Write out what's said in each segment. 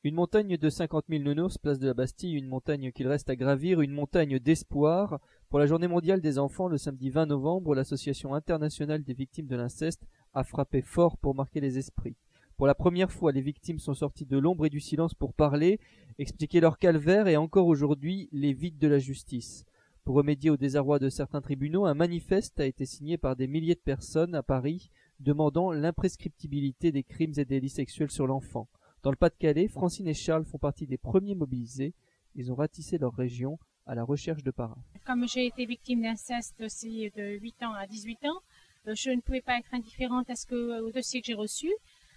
Une montagne de 50 000 nounours, place de la Bastille, une montagne qu'il reste à gravir, une montagne d'espoir. Pour la journée mondiale des enfants, le samedi 20 novembre, l'Association internationale des victimes de l'inceste a frappé fort pour marquer les esprits. Pour la première fois, les victimes sont sorties de l'ombre et du silence pour parler, expliquer leur calvaire et encore aujourd'hui les vides de la justice. Pour remédier au désarroi de certains tribunaux, un manifeste a été signé par des milliers de personnes à Paris demandant l'imprescriptibilité des crimes et délits sexuels sur l'enfant. Dans le Pas-de-Calais, Francine et Charles font partie des premiers mobilisés. Ils ont ratissé leur région à la recherche de parrains. Comme j'ai été victime d'inceste aussi de 8 ans à 18 ans, je ne pouvais pas être indifférente au dossier que j'ai reçu.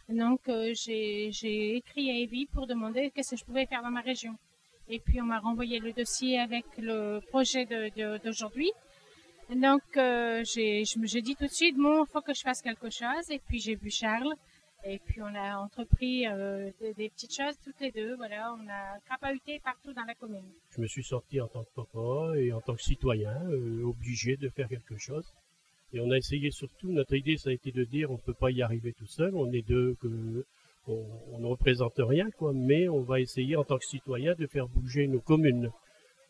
Donc j'ai écrit à Evie pour demander qu'est-ce que je pouvais faire dans ma région. Et puis on m'a renvoyé le dossier avec le projet d'aujourd'hui. Donc j'ai dit tout de suite, bon, il faut que je fasse quelque chose. Et puis j'ai vu Charles. Et puis on a entrepris des petites choses toutes les deux. Voilà, on a crapahuté partout dans la commune. Je me suis sorti en tant que papa et en tant que citoyen, obligé de faire quelque chose. Et on a essayé surtout, notre idée ça a été de dire on ne peut pas y arriver tout seul, on est deux, on ne représente rien, quoi, mais on va essayer en tant que citoyen de faire bouger nos communes.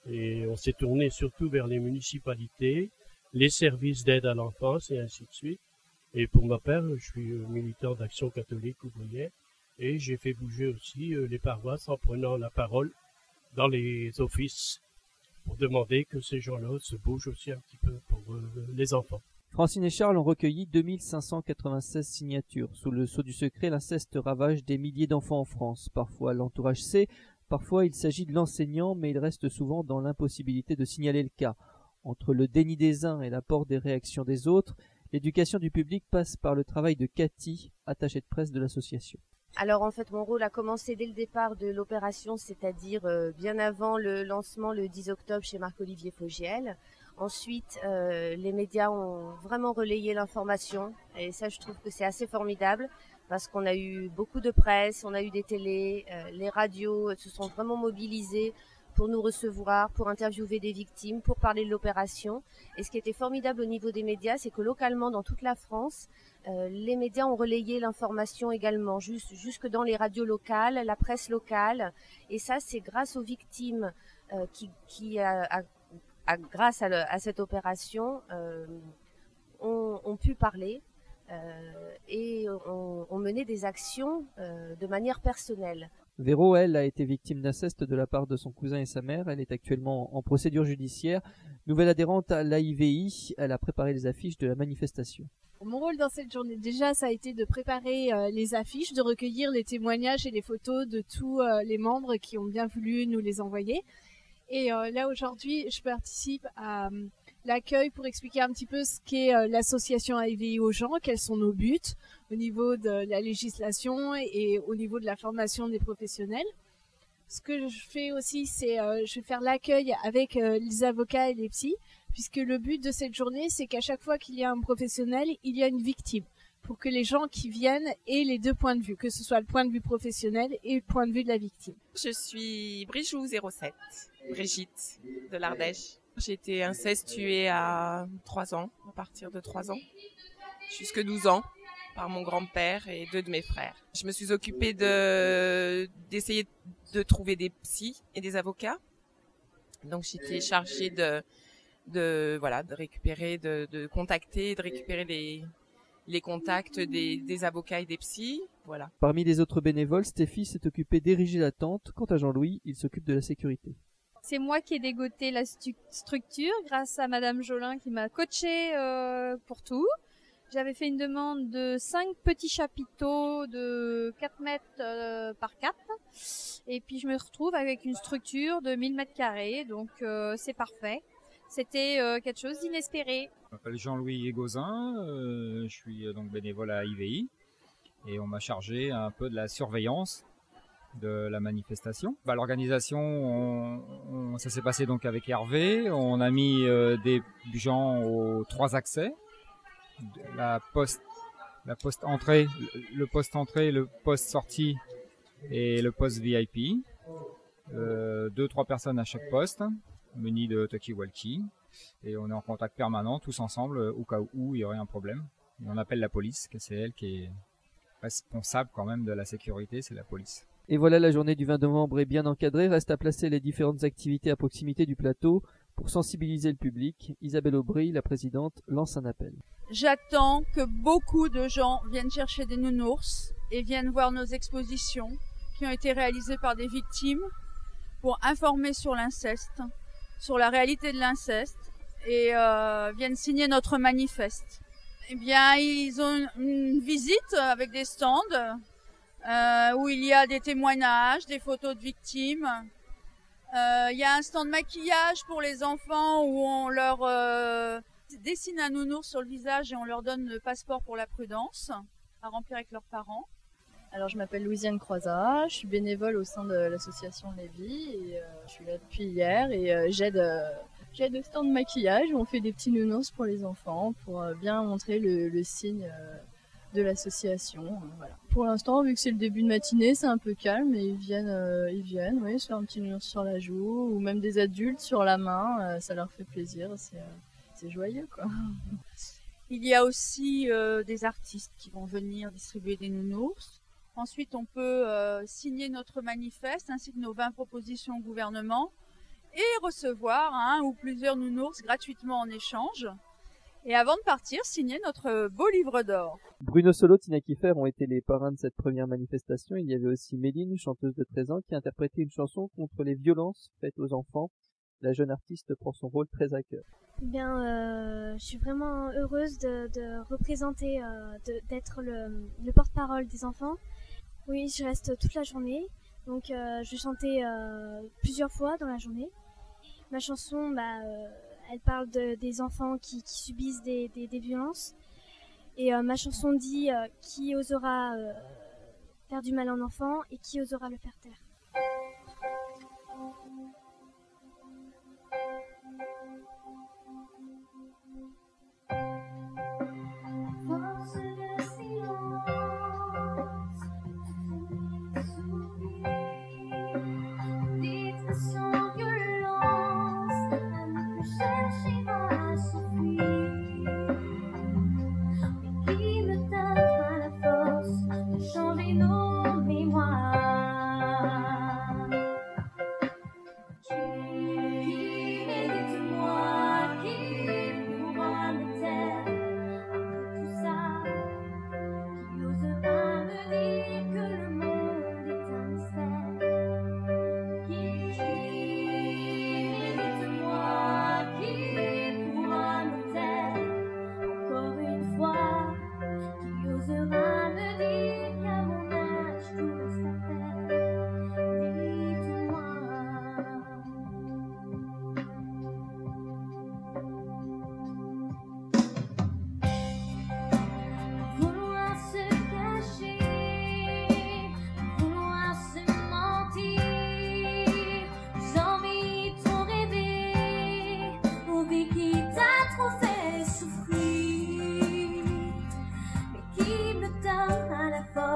Et on s'est tourné surtout vers les municipalités, les services d'aide à l'enfance et ainsi de suite. Et pour ma part, je suis militant d'Action catholique ouvrière et j'ai fait bouger aussi les paroisses en prenant la parole dans les offices pour demander que ces gens-là se bougent aussi un petit peu pour les enfants. Francine et Charles ont recueilli 2596 signatures. Sous le sceau du secret, l'inceste ravage des milliers d'enfants en France. Parfois l'entourage sait, parfois il s'agit de l'enseignant, mais il reste souvent dans l'impossibilité de signaler le cas. Entre le déni des uns et l'apport des réactions des autres, l'éducation du public passe par le travail de Cathy, attachée de presse de l'association. Alors en fait mon rôle a commencé dès le départ de l'opération, c'est-à-dire bien avant le lancement le 10 octobre chez Marc-Olivier Fogiel. Ensuite, les médias ont vraiment relayé l'information et ça je trouve que c'est assez formidable parce qu'on a eu beaucoup de presse, on a eu des télés, les radios se sont vraiment mobilisés pour nous recevoir, pour interviewer des victimes, pour parler de l'opération. Et ce qui était formidable au niveau des médias, c'est que localement dans toute la France, les médias ont relayé l'information également, jusque dans les radios locales, la presse locale. Et ça, c'est grâce aux victimes qui grâce à cette opération, ont pu parler et ont mené des actions de manière personnelle. Véro, elle, a été victime d'inceste de la part de son cousin et sa mère. Elle est actuellement en procédure judiciaire. Nouvelle adhérente à l'AIVI, elle a préparé les affiches de la manifestation. Mon rôle dans cette journée, déjà, ça a été de préparer les affiches, de recueillir les témoignages et les photos de tous les membres qui ont bien voulu nous les envoyer. Et là, aujourd'hui, je participe à l'accueil pour expliquer un petit peu ce qu'est l'association AIVI aux gens, quels sont nos buts au niveau de la législation et au niveau de la formation des professionnels. Ce que je fais aussi, c'est je vais faire l'accueil avec les avocats et les psys, puisque le but de cette journée, c'est qu'à chaque fois qu'il y a un professionnel, il y a une victime, pour que les gens qui viennent aient les deux points de vue, que ce soit le point de vue professionnel et le point de vue de la victime. Je suis Brigitte 07, Brigitte de l'Ardèche. J'ai été incestuée à 3 ans, à partir de 3 ans, jusque 12 ans, par mon grand-père et 2 de mes frères. Je me suis occupée d'essayer de trouver des psys et des avocats. Donc j'étais chargée de récupérer, de contacter, de récupérer les contacts des avocats et des psys. Voilà. Parmi les autres bénévoles, Stéphie s'est occupée d'ériger la tente. Quant à Jean-Louis, il s'occupe de la sécurité. C'est moi qui ai dégoté la structure grâce à Madame Jolin qui m'a coachée pour tout. J'avais fait une demande de 5 petits chapiteaux de 4 mètres par 4. Et puis je me retrouve avec une structure de 1000 mètres carrés. Donc c'est parfait. C'était quelque chose d'inespéré. Je m'appelle Jean-Louis Gauzin. Je suis donc bénévole à IVI. Et on m'a chargé un peu de la surveillance de la manifestation. L'organisation, ça s'est passé donc avec Hervé. On a mis des gens aux 3 accès. La poste entrée, le poste entrée, le poste sortie et le poste VIP. 2-3 personnes à chaque poste, munis de talkie-walkie. Et on est en contact permanent, tous ensemble, au cas où il y aurait un problème. Et on appelle la police, que c'est elle qui est responsable quand même de la sécurité, c'est la police. Et voilà, la journée du 20 novembre est bien encadrée. Reste à placer les différentes activités à proximité du plateau pour sensibiliser le public. Isabelle Aubry, la présidente, lance un appel. J'attends que beaucoup de gens viennent chercher des nounours et viennent voir nos expositions qui ont été réalisées par des victimes pour informer sur l'inceste, sur la réalité de l'inceste et viennent signer notre manifeste. Eh bien, ils ont une visite avec des stands où il y a des témoignages, des photos de victimes. Il y a un stand maquillage pour les enfants où on leur dessine un nounours sur le visage et on leur donne le passeport pour la prudence à remplir avec leurs parents. Alors je m'appelle Louisiane Croizat, je suis bénévole au sein de l'association Lévi et je suis là depuis hier et j'aide au stand de maquillage où on fait des petits nounours pour les enfants pour bien montrer le signe de l'association. Voilà. Pour l'instant, vu que c'est le début de matinée, c'est un peu calme et ils viennent, oui, se faire un petit nounours sur la joue ou même des adultes sur la main, ça leur fait plaisir, c'est joyeux quoi. Il y a aussi des artistes qui vont venir distribuer des nounours. Ensuite, on peut signer notre manifeste ainsi que nos 20 propositions au gouvernement et recevoir un ou plusieurs nounours gratuitement en échange. Et avant de partir, signer notre beau livre d'or. Bruno Solo, Tina Kiefer ont été les parrains de cette première manifestation. Il y avait aussi Méline, chanteuse de 13 ans, qui interprétait une chanson contre les violences faites aux enfants. La jeune artiste prend son rôle très à cœur. Eh bien, je suis vraiment heureuse de représenter, d'être le porte-parole des enfants. Oui, je reste toute la journée, donc je vais chanter plusieurs fois dans la journée. Ma chanson, elle parle des enfants qui subissent des violences. Et ma chanson dit qui osera faire du mal à un enfant et qui osera le faire taire. Qui me donne à la force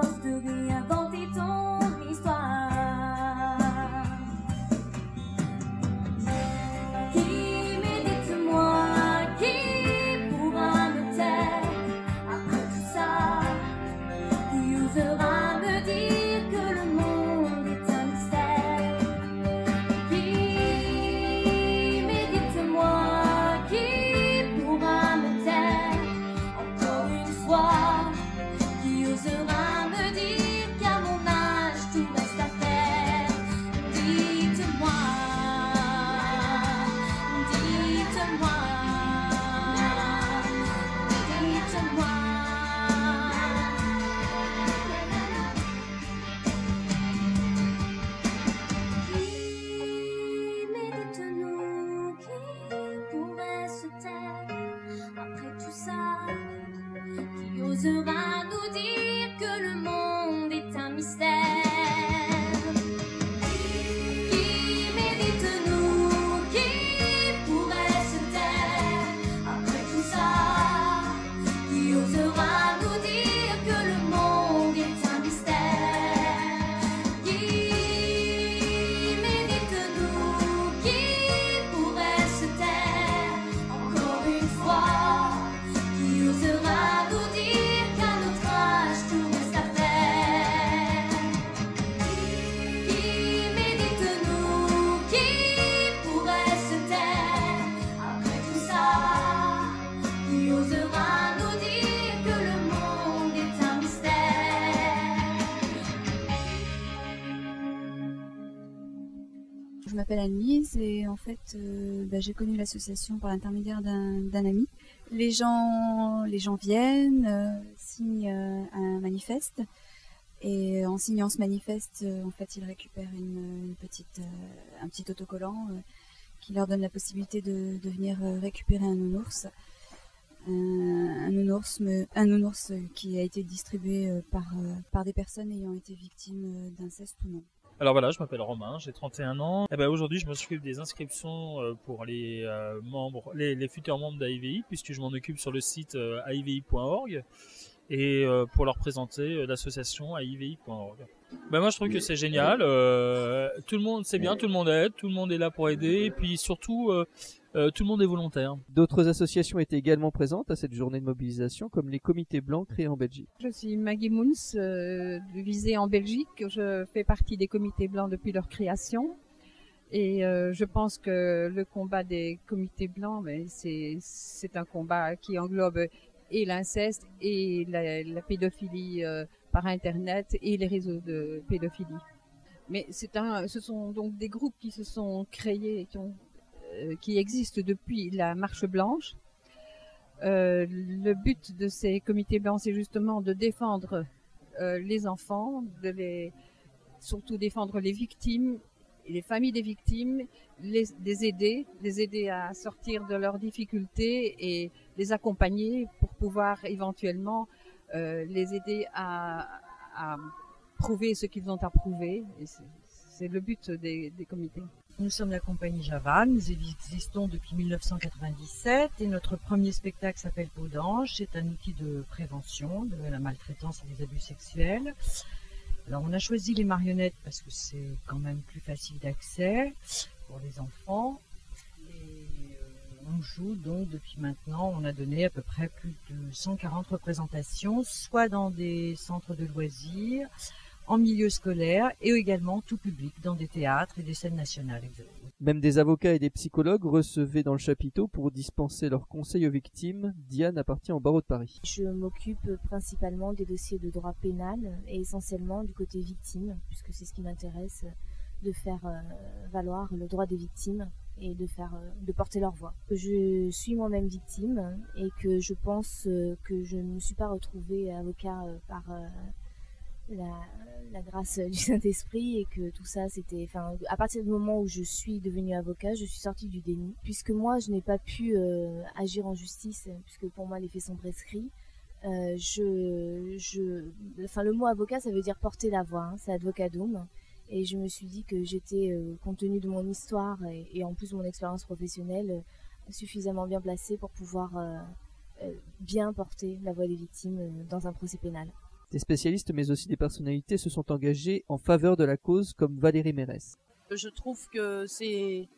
je m'appelle Anne-Lise et en fait, j'ai connu l'association par l'intermédiaire d'un ami. Les gens viennent, signent un manifeste et en signant ce manifeste, en fait, ils récupèrent un petit autocollant qui leur donne la possibilité de venir récupérer un nounours. Un nounours qui a été distribué par des personnes ayant été victimes d'inceste ou non. Alors voilà, je m'appelle Romain, j'ai 31 ans. Et aujourd'hui, je m'occupe des inscriptions pour les membres, les futurs membres d'AIVI, puisque je m'en occupe sur le site aivi.org et pour leur présenter l'association aivi.org. Moi, je trouve que c'est génial. Tout le monde, c'est bien, tout le monde aide, tout le monde est là pour aider, et puis surtout, tout le monde est volontaire. D'autres associations étaient également présentes à cette journée de mobilisation, comme les comités blancs créés en Belgique. Je suis Maggie Moons, de Visé en Belgique. Je fais partie des comités blancs depuis leur création. Et je pense que le combat des comités blancs, c'est un combat qui englobe et l'inceste et la pédophilie par Internet et les réseaux de pédophilie. Mais ce sont donc des groupes qui se sont créés, qui existent depuis la Marche Blanche. Le but de ces comités blancs, c'est justement de défendre les enfants, surtout défendre les victimes, les familles des victimes, les aider à sortir de leurs difficultés et les accompagner pour pouvoir éventuellement les aider à prouver ce qu'ils ont à prouver. Et c'est le but des comités. Nous sommes la compagnie Java, nous existons depuis 1997 et notre premier spectacle s'appelle Peau d'ange. C'est un outil de prévention de la maltraitance et des abus sexuels. Alors on a choisi les marionnettes parce que c'est quand même plus facile d'accès pour les enfants. Et on joue donc depuis maintenant, on a donné à peu près plus de 140 représentations, soit dans des centres de loisirs, en milieu scolaire et également tout public dans des théâtres et des scènes nationales. Même des avocats et des psychologues recevaient dans le chapiteau pour dispenser leurs conseils aux victimes. Diane appartient au barreau de Paris. Je m'occupe principalement des dossiers de droit pénal et essentiellement du côté victime, puisque c'est ce qui m'intéresse, de faire valoir le droit des victimes et de porter leur voix. Je suis moi-même victime et que je pense que je ne me suis pas retrouvée avocat par la grâce du Saint-Esprit et que tout ça c'était, à partir du moment où je suis devenue avocat, je suis sortie du déni puisque moi je n'ai pas pu agir en justice puisque pour moi les faits sont prescrits. Le mot avocat ça veut dire porter la voix, c'est advocadum et je me suis dit que j'étais compte tenu de mon histoire et en plus de mon expérience professionnelle suffisamment bien placée pour pouvoir bien porter la voix des victimes dans un procès pénal. Des spécialistes mais aussi des personnalités se sont engagés en faveur de la cause comme Valérie Mérès. Je trouve que c'est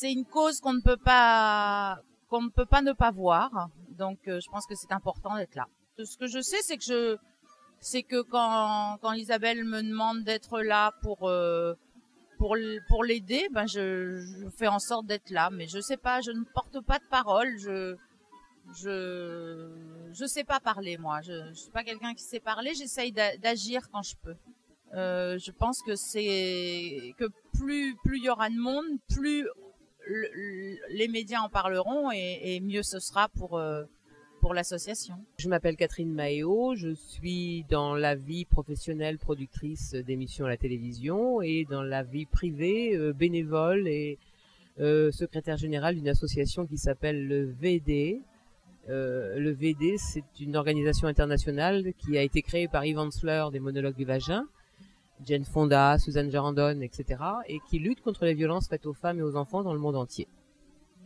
une cause qu'on ne peut pas ne pas voir. Donc je pense que c'est important d'être là. Ce que je sais c'est que quand Isabelle me demande d'être là pour l'aider, je fais en sorte d'être là, mais je sais pas, je ne porte pas de parole, je sais pas parler moi, je suis pas quelqu'un qui sait parler, j'essaye d'agir quand je peux. Je pense que plus il y aura de monde, plus les médias en parleront et mieux ce sera pour l'association. Je m'appelle Catherine Maéo, je suis dans la vie professionnelle productrice d'émissions à la télévision et dans la vie privée bénévole et secrétaire générale d'une association qui s'appelle le VD. Le VD, c'est une organisation internationale qui a été créée par Yves Hansler des Monologues du Vagin, Jane Fonda, Suzanne Jarandon, etc. et qui lutte contre les violences faites aux femmes et aux enfants dans le monde entier.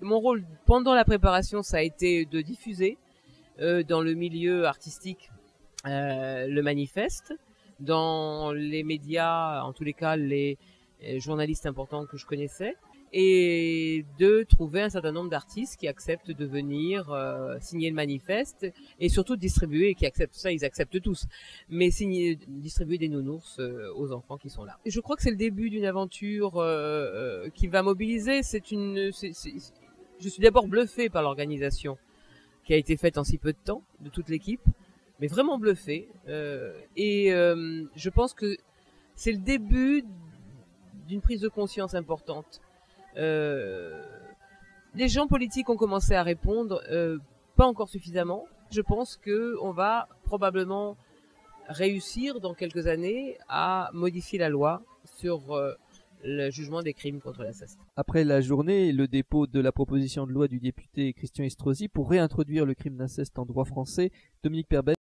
Mon rôle pendant la préparation, ça a été de diffuser dans le milieu artistique le manifeste, dans les médias, en tous les cas les journalistes importants que je connaissais, et de trouver un certain nombre d'artistes qui acceptent de venir signer le manifeste et surtout de distribuer, qui acceptent ça, ils acceptent tous, mais distribuer des nounours aux enfants qui sont là. Et je crois que c'est le début d'une aventure qui va mobiliser. Je suis d'abord bluffée par l'organisation qui a été faite en si peu de temps de toute l'équipe, mais vraiment bluffée. Je pense que c'est le début d'une prise de conscience importante. Les gens politiques ont commencé à répondre, pas encore suffisamment. Je pense qu'on va probablement réussir dans quelques années à modifier la loi sur le jugement des crimes contre l'inceste. Après la journée, le dépôt de la proposition de loi du député Christian Estrosi pour réintroduire le crime d'inceste en droit français, Dominique Perbet